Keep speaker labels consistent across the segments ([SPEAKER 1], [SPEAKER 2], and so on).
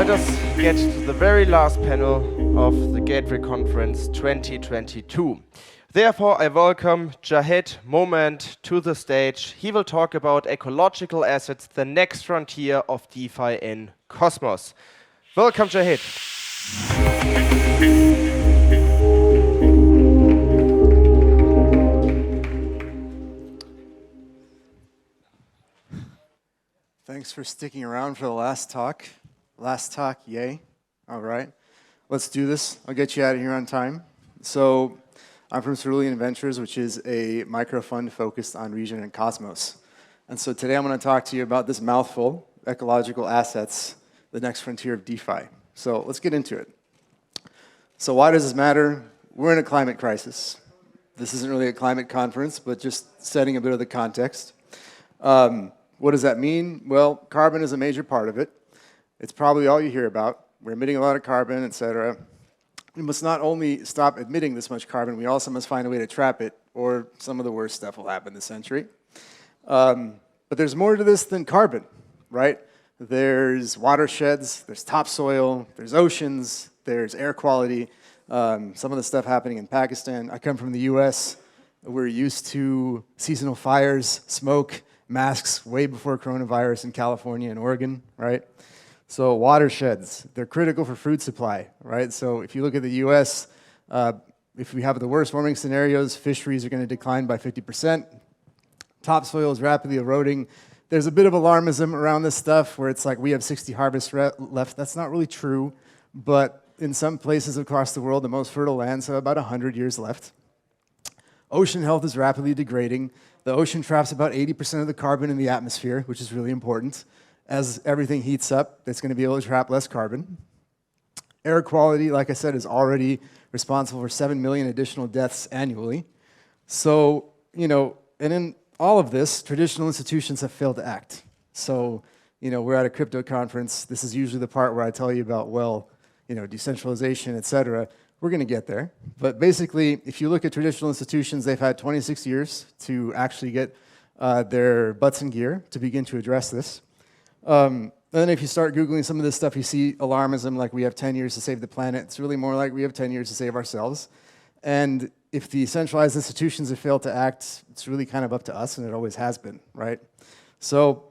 [SPEAKER 1] Let us get to the very last panel of the Gateway Conference 2022. Therefore, I welcome Jahed Momand to the stage. He will talk about ecological assets, the next frontier of DeFi in Cosmos. Welcome, Jahed.
[SPEAKER 2] Thanks for sticking around for the last talk. Last talk, yay. All right, let's do this. I'll get you out of here on time. So I'm from Cerulean Ventures, which is a micro fund focused on region and Cosmos. And so today I'm going to talk to you about this mouthful, ecological assets, the next frontier of DeFi. So let's get into it. So why does this matter? We're in a climate crisis. This isn't really a climate conference, but just setting a bit of the context. What does that mean? Well, carbon is a major part of it. It's probably all you hear about. We're emitting a lot of carbon, et cetera. We must not only stop emitting this much carbon, we also must find a way to trap it, or some of the worst stuff will happen this century. But there's more to this than carbon, right? There's watersheds, there's topsoil, there's oceans, there's air quality, some of the stuff happening in Pakistan. I come from the US. We're used to seasonal fires, smoke, masks way before coronavirus in California and Oregon, right? So watersheds, they're critical for food supply, right? So if you look at the US, if we have the worst warming scenarios, fisheries are going to decline by 50%. Topsoil is rapidly eroding. There's a bit of alarmism around this stuff where it's like we have 60 harvests left. That's not really true, but in some places across the world, the most fertile lands have about 100 years left. Ocean health is rapidly degrading. The ocean traps about 80% of the carbon in the atmosphere, which is really important. As everything heats up, it's going to be able to trap less carbon. Air quality, like I said, is already responsible for 7 million additional deaths annually. So, and in all of this, traditional institutions have failed to act. So, we're at a crypto conference. This is usually the part where I tell you about, decentralization, et cetera. We're going to get there. But basically, if you look at traditional institutions, they've had 26 years to actually get their butts in gear to begin to address this. And then if you start Googling some of this stuff, you see alarmism, like we have 10 years to save the planet. It's really more like we have 10 years to save ourselves. And if the centralized institutions have failed to act, it's really kind of up to us, and it always has been, right? So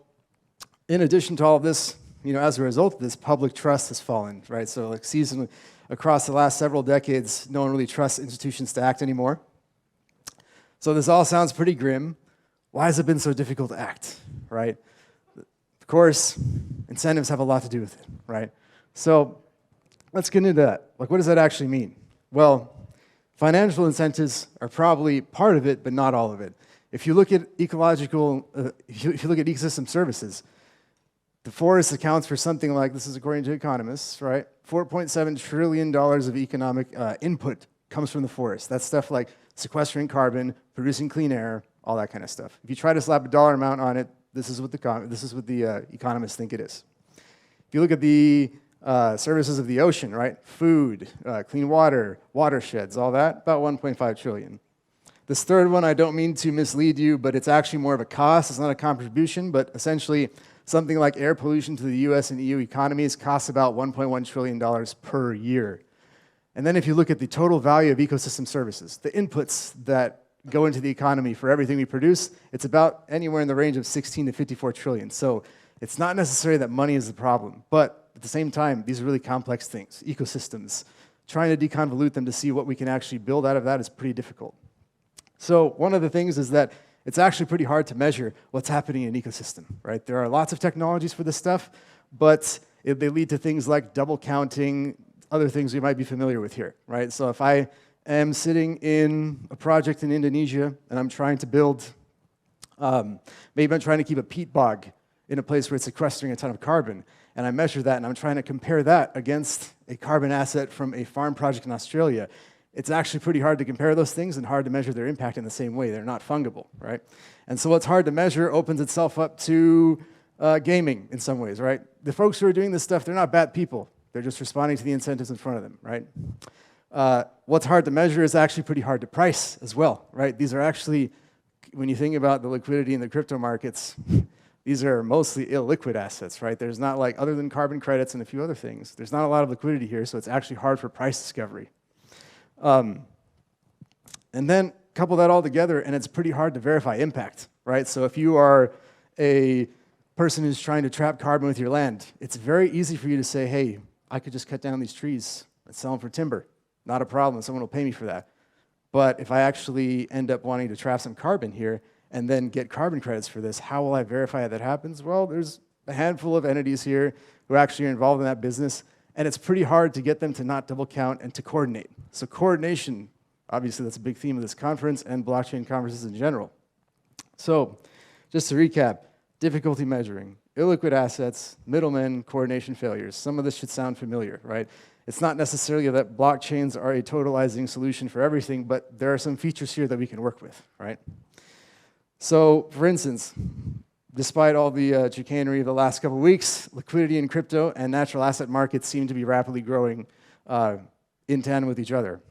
[SPEAKER 2] in addition to all of this, as a result of this, public trust has fallen, right? So like seasonally, across the last several decades, no one really trusts institutions to act anymore. So this all sounds pretty grim. Why has it been so difficult to act, right? Of course, incentives have a lot to do with it, right? So let's get into that. Like, what does that actually mean? Well, financial incentives are probably part of it, but not all of it. If you look at if you look at ecosystem services, the forest accounts for something like, this is according to economists, right? $4.7 trillion of economic input comes from the forest. That's stuff like sequestering carbon, producing clean air, all that kind of stuff. If you try to slap a dollar amount on it, this is what the economists think it is. If you look at the services of the ocean, right? Food, clean water, watersheds, all that, about 1.5 trillion. This third one, I don't mean to mislead you, but it's actually more of a cost. It's not a contribution, but essentially something like air pollution to the US and EU economies costs about $1.1 trillion per year. And then if you look at the total value of ecosystem services, the inputs that go into the economy for everything we produce, it's about anywhere in the range of 16 to 54 trillion. So it's not necessarily that money is the problem, but at the same time, these are really complex things, ecosystems. Trying to deconvolute them to see what we can actually build out of that is pretty difficult. So one of the things is that it's actually pretty hard to measure what's happening in an ecosystem, right? There are lots of technologies for this stuff, but they lead to things like double counting, other things you might be familiar with here, right? So if I am sitting in a project in Indonesia and I'm trying to build, maybe I'm trying to keep a peat bog in a place where it's sequestering a ton of carbon, and I measure that and I'm trying to compare that against a carbon asset from a farm project in Australia, it's actually pretty hard to compare those things and hard to measure their impact in the same way. They're not fungible, right? And so what's hard to measure opens itself up to gaming in some ways, right? The folks who are doing this stuff, they're not bad people. They're just responding to the incentives in front of them, right? What's hard to measure is actually pretty hard to price as well, right? These are actually, when you think about the liquidity in the crypto markets, these are mostly illiquid assets, right? There's not like, other than carbon credits and a few other things, there's not a lot of liquidity here, so it's actually hard for price discovery. And then couple that all together, and it's pretty hard to verify impact, right? So if you are a person who's trying to trap carbon with your land, it's very easy for you to say, hey, I could just cut down these trees and sell them for timber. Not a problem, someone will pay me for that. But if I actually end up wanting to trap some carbon here and then get carbon credits for this, how will I verify that happens? Well, there's a handful of entities here who actually are involved in that business, and it's pretty hard to get them to not double count and to coordinate. So coordination, obviously that's a big theme of this conference and blockchain conferences in general. So just to recap, difficulty measuring, illiquid assets, middlemen, coordination failures. Some of this should sound familiar, right? It's not necessarily that blockchains are a totalizing solution for everything, but there are some features here that we can work with, right? So for instance, despite all the chicanery of the last couple of weeks, liquidity in crypto and natural asset markets seem to be rapidly growing in tandem with each other.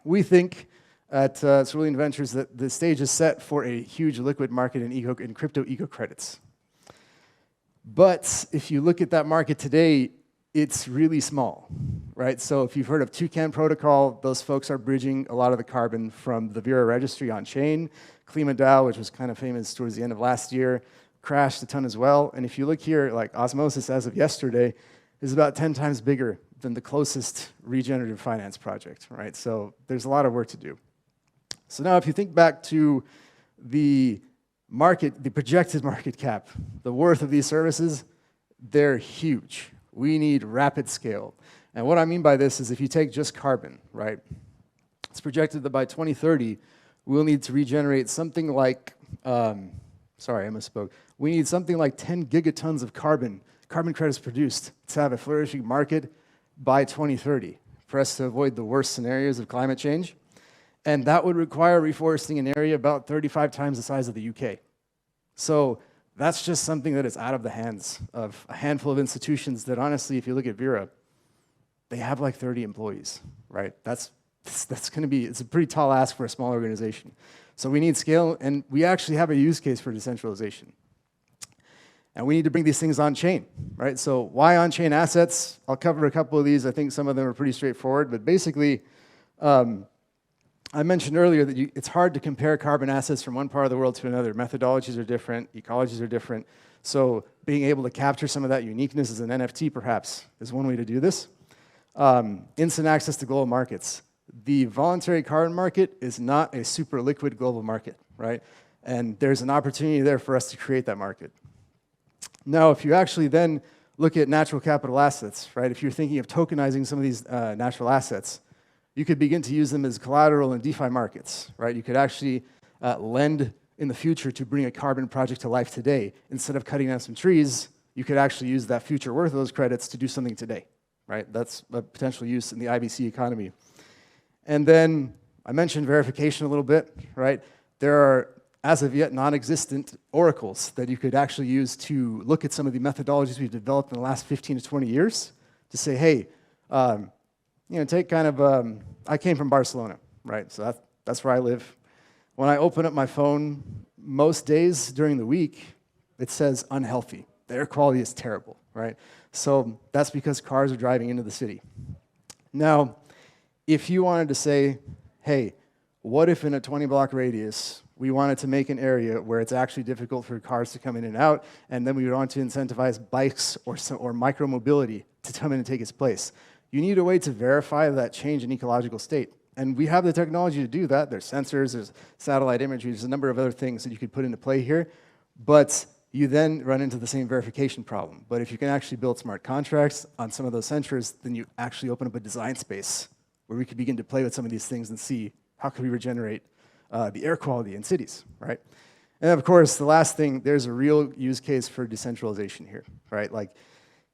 [SPEAKER 2] We think at Cerulean Ventures that the stage is set for a huge liquid market in crypto eco-credits. But if you look at that market today, it's really small, right? So if you've heard of Toucan Protocol, those folks are bridging a lot of the carbon from the Vera registry on chain. KlimaDAO, which was kind of famous towards the end of last year, crashed a ton as well. And if you look here, like Osmosis as of yesterday is about 10 times bigger than the closest regenerative finance project, right? So there's a lot of work to do. So now if you think back to the market, the projected market cap, the worth of these services, they're huge. We need rapid scale. And what I mean by this is if you take just carbon, right? It's projected that by 2030, we'll need to regenerate something like, sorry, I misspoke. We need something like 10 gigatons of carbon credits produced to have a flourishing market by 2030 for us to avoid the worst scenarios of climate change. And that would require reforesting an area about 35 times the size of the UK. So that's just something that is out of the hands of a handful of institutions that honestly, if you look at Vera, they have like 30 employees, right? That's going to be, it's a pretty tall ask for a small organization. So we need scale, and we actually have a use case for decentralization. And we need to bring these things on chain, right? So why on-chain assets? I'll cover a couple of these. I think some of them are pretty straightforward, but basically, I mentioned earlier that it's hard to compare carbon assets from one part of the world to another. Methodologies are different, ecologies are different. So being able to capture some of that uniqueness as an NFT perhaps is one way to do this. Instant access to global markets. The voluntary carbon market is not a super liquid global market, right? And there's an opportunity there for us to create that market. Now, if you actually then look at natural capital assets, right? If you're thinking of tokenizing some of these natural assets, you could begin to use them as collateral in DeFi markets, right? You could actually lend in the future to bring a carbon project to life today. Instead of cutting down some trees, you could actually use that future worth of those credits to do something today, right? That's a potential use in the IBC economy. And then I mentioned verification a little bit, right? There are, as of yet, non-existent oracles that you could actually use to look at some of the methodologies we've developed in the last 15 to 20 years to say, hey, you know, take kind of, I came from Barcelona, right? So that's where I live. When I open up my phone, most days during the week, it says unhealthy. The air quality is terrible, right? So that's because cars are driving into the city. Now, if you wanted to say, hey, what if in a 20-block radius, we wanted to make an area where it's actually difficult for cars to come in and out, and then we would want to incentivize bikes or micro-mobility to come in and take its place. You need a way to verify that change in ecological state. And we have the technology to do that. There's sensors, there's satellite imagery, there's a number of other things that you could put into play here. But you then run into the same verification problem. But if you can actually build smart contracts on some of those sensors, then you actually open up a design space where we could begin to play with some of these things and see how can we regenerate the air quality in cities, right? And of course, the last thing, there's a real use case for decentralization here, right? Like,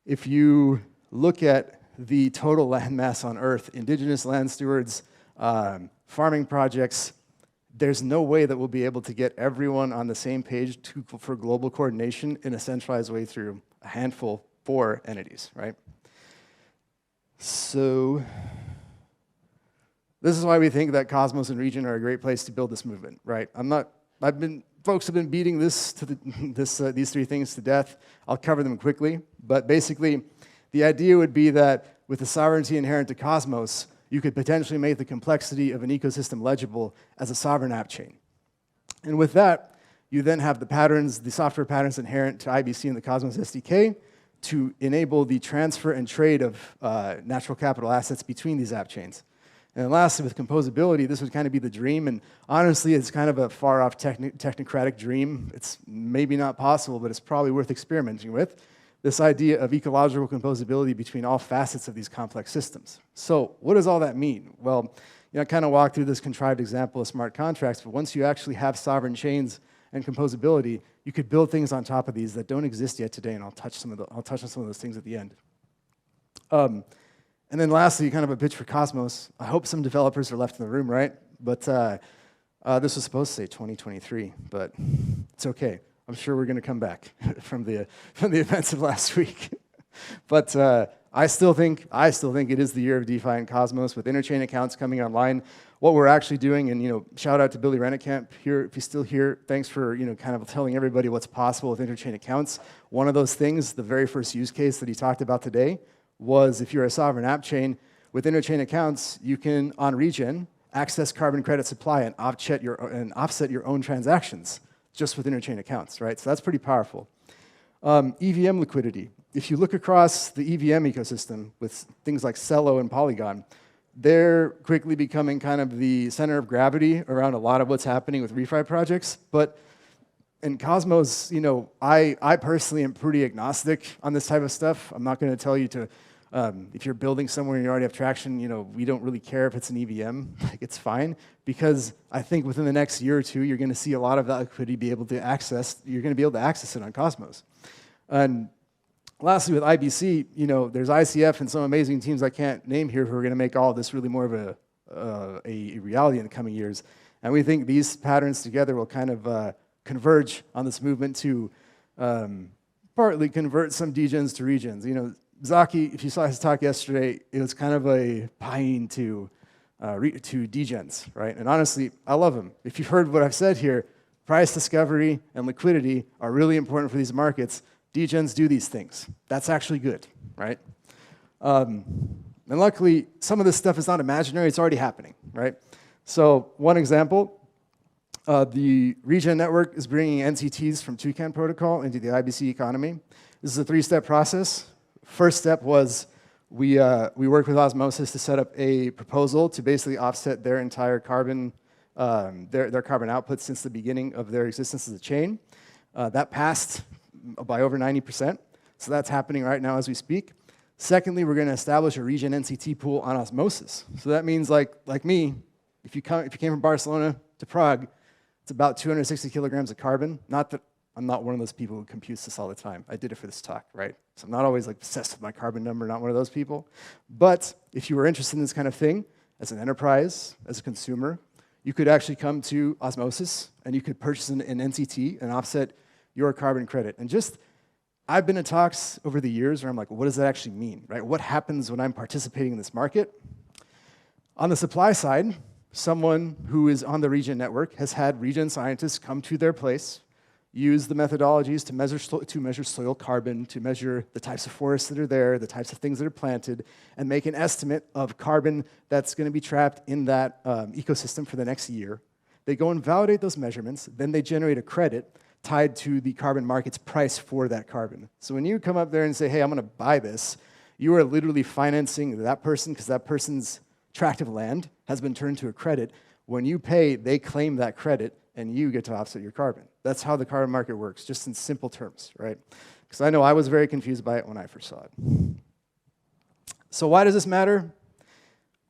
[SPEAKER 2] if you look at the total land mass on Earth, indigenous land stewards, farming projects, there's no way that we'll be able to get everyone on the same page for global coordination in a centralized way through a handful, 4 entities, right? So this is why we think that Cosmos and Region are a great place to build this movement, right? I've been folks have been beating these three things to death. I'll cover them quickly, but basically, the idea would be that with the sovereignty inherent to Cosmos, you could potentially make the complexity of an ecosystem legible as a sovereign app chain. And with that, you then have the patterns, the software patterns inherent to IBC and the Cosmos SDK to enable the transfer and trade of natural capital assets between these app chains. And then lastly, with composability, this would kind of be the dream, and honestly, it's kind of a far-off technocratic dream. It's maybe not possible, but it's probably worth experimenting with. This idea of ecological composability between all facets of these complex systems. So what does all that mean? Well, I kind of walked through this contrived example of smart contracts, but once you actually have sovereign chains and composability, you could build things on top of these that don't exist yet today, and I'll touch on some of those things at the end. And then lastly, kind of a pitch for Cosmos. I hope some developers are left in the room, right? But this was supposed to say 2023, but it's okay. I'm sure we're going to come back from the events of last week. But I still think it is the year of DeFi and Cosmos with interchain accounts coming online. What we're actually doing, and shout out to Billy Rennekamp here if he's still here. Thanks for kind of telling everybody what's possible with interchain accounts. One of those things, the very first use case that he talked about today, was if you're a sovereign app chain with interchain accounts, you can on regen access carbon credit supply and offset your own transactions just with interchain accounts, right? So that's pretty powerful. EVM liquidity. If you look across the EVM ecosystem with things like Celo and Polygon, they're quickly becoming kind of the center of gravity around a lot of what's happening with refi projects. But in Cosmos, I personally am pretty agnostic on this type of stuff. I'm not going to tell you to, if you're building somewhere and you already have traction, we don't really care if it's an EVM. It's fine, because I think within the next year or two, you're going to see a lot of that liquidity you're going to be able to access it on Cosmos. And lastly, with IBC, there's ICF and some amazing teams I can't name here who are going to make all of this really more of a reality in the coming years. And we think these patterns together will kind of converge on this movement to partly convert some degens to regens. Zaki, if you saw his talk yesterday, it was kind of a pieing to degens, right? And honestly, I love him. If you've heard what I've said here, price discovery and liquidity are really important for these markets. Degens do these things. That's actually good, right? And luckily, some of this stuff is not imaginary. It's already happening, right? So one example, the regen network is bringing NCTs from Toucan protocol into the IBC economy. This is a three-step process. First step was we worked with Osmosis to set up a proposal to basically offset their entire carbon, their carbon output since the beginning of their existence as a chain. That passed by over 90%. So that's happening right now as we speak. Secondly, we're going to establish a regen NCT pool on Osmosis. So that means like me, if you came from Barcelona to Prague, it's about 260 kilograms of carbon. Not that I'm not one of those people who computes this all the time. I did it for this talk, right? So I'm not always obsessed with my carbon number, not one of those people. But if you were interested in this kind of thing, as an enterprise, as a consumer, you could actually come to Osmosis and you could purchase an NCT and offset your carbon credit. And I've been in talks over the years where I'm like, well, what does that actually mean, right? What happens when I'm participating in this market? On the supply side, someone who is on the regen network has had regen scientists come to their place, use the methodologies to measure soil carbon, to measure the types of forests that are there, the types of things that are planted, and make an estimate of carbon that's going to be trapped in that ecosystem for the next year. They go and validate those measurements, then they generate a credit tied to the carbon market's price for that carbon. So when you come up there and say, hey, I'm going to buy this, you are literally financing that person because that person's tract of land has been turned to a credit. When you pay, they claim that credit, and you get to offset your carbon. That's how the carbon market works, just in simple terms, right? Because I know I was very confused by it when I first saw it. So why does this matter?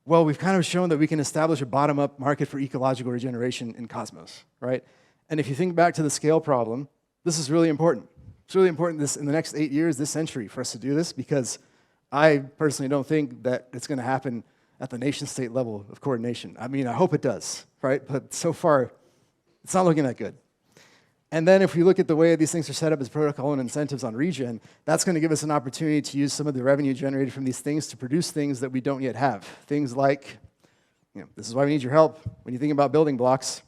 [SPEAKER 2] Well, we've kind of shown that we can establish a bottom-up market for ecological regeneration in Cosmos, right? And if you think back to the scale problem, this is really important. It's really important in the next 8 years, this century, for us to do this, because I personally don't think that it's going to happen at the nation-state level of coordination. I mean, I hope it does, right? But so far, it's not looking that good. And then if we look at the way these things are set up as protocol and incentives on regen, that's going to give us an opportunity to use some of the revenue generated from these things to produce things that we don't yet have. Things like, this is why we need your help when you think about building blocks.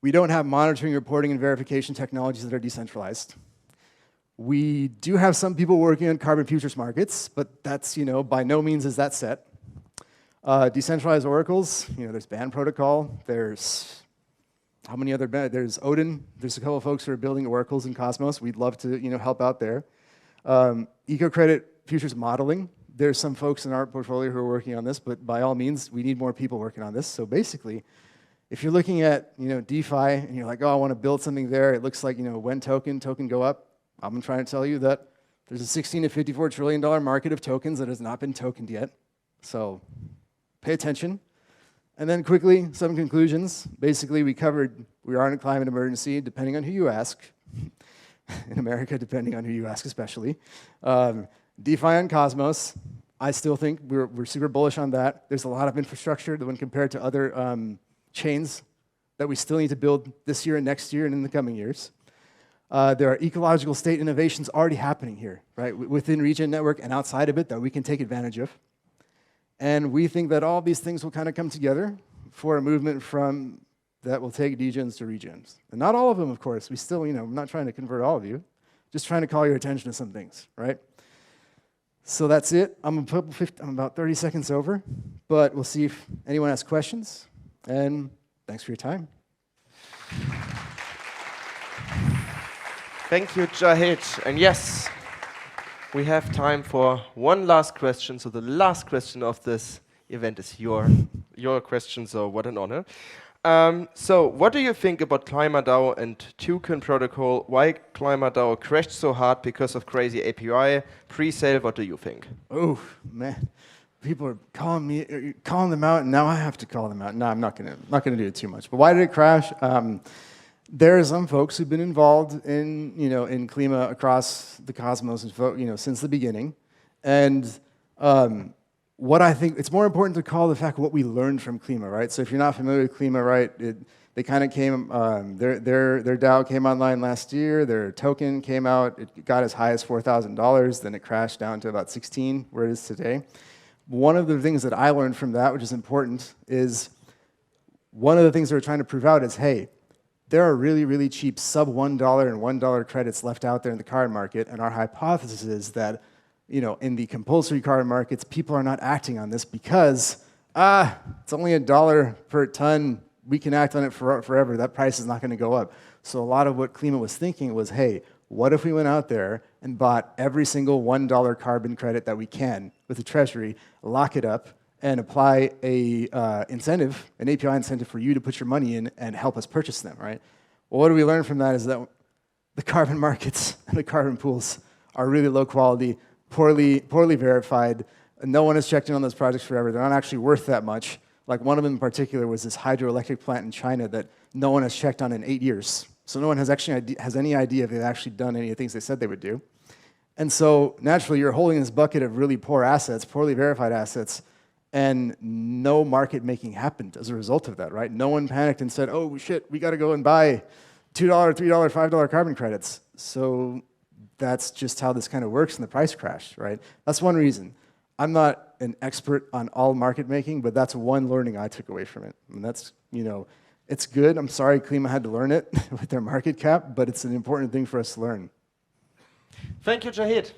[SPEAKER 2] We don't have monitoring, reporting, and verification technologies that are decentralized. We do have some people working on carbon futures markets, but that's, by no means is that set. Decentralized oracles, there's Band Protocol, there's how many other, there's Odin, there's a couple of folks who are building oracles in Cosmos. We'd love to, help out there. Eco-credit futures modeling, there's some folks in our portfolio who are working on this, but by all means, we need more people working on this. So basically, if you're looking at, DeFi and you're like, oh, I want to build something there, it looks like, when token go up, I'm trying to tell you that there's a $16 to $54 trillion market of tokens that has not been tokened yet. So pay attention. And then quickly, some conclusions. Basically, we are in a climate emergency, depending on who you ask. In America, depending on who you ask especially. DeFi and Cosmos, I still think we're super bullish on that. There's a lot of infrastructure that when compared to other chains that we still need to build this year and next year and in the coming years. There are ecological state innovations already happening here, right, within Regen Network and outside of it that we can take advantage of. And we think that all these things will kind of come together for a movement that will take degens to regens. And not all of them, of course. We still, I'm not trying to convert all of you, just trying to call your attention to some things, right? So that's it. I'm about 30 seconds over, but we'll see if anyone has questions. And thanks for your time.
[SPEAKER 1] Thank you, Jahed. And yes, we have time for one last question. So the last question of this event is your question, so what an honor. So what do you think about ClimaDAO and Token Protocol? Why ClimaDAO crashed so hard because of crazy API pre-sale? What do you think?
[SPEAKER 2] Oh, man. People are calling them out, and now I have to call them out. No, I'm not gonna do it too much. But why did it crash? There are some folks who've been involved in Klima across the Cosmos, since the beginning. And what I think, it's more important to call the fact what we learned from Klima, right? So if you're not familiar with Klima, right, they kind of came, their DAO came online last year, their token came out, it got as high as $4,000, then it crashed down to about 16, where it is today. One of the things that I learned from that, which is important, is one of the things they're trying to prove out is, hey, there are really, really cheap sub $1 and $1 credits left out there in the carbon market, and our hypothesis is that, in the compulsory carbon markets, people are not acting on this because, it's only $1 per ton, we can act on it forever, that price is not going to go up. So a lot of what Klima was thinking was, hey, what if we went out there and bought every single $1 carbon credit that we can with the treasury, lock it up, and apply an API incentive for you to put your money in and help us purchase them, right? Well, what do we learn from that is that the carbon markets and the carbon pools are really low quality, poorly verified, and no one has checked in on those projects forever. They're not actually worth that much. Like one of them in particular was this hydroelectric plant in China that no one has checked on in 8 years. So no one has any idea if they've actually done any of the things they said they would do. And so naturally, you're holding this bucket of really poor assets, poorly verified assets, and no market making happened as a result of that, right? No one panicked and said, oh shit, we got to go and buy $2, $3, $5 carbon credits. So that's just how this kind of works, and the price crashed, right? That's one reason. I'm not an expert on all market making, but that's one learning I took away from it. And that's, it's good. I'm sorry Klima had to learn it with their market cap, but it's an important thing for us to learn.
[SPEAKER 1] Thank you, Jahed.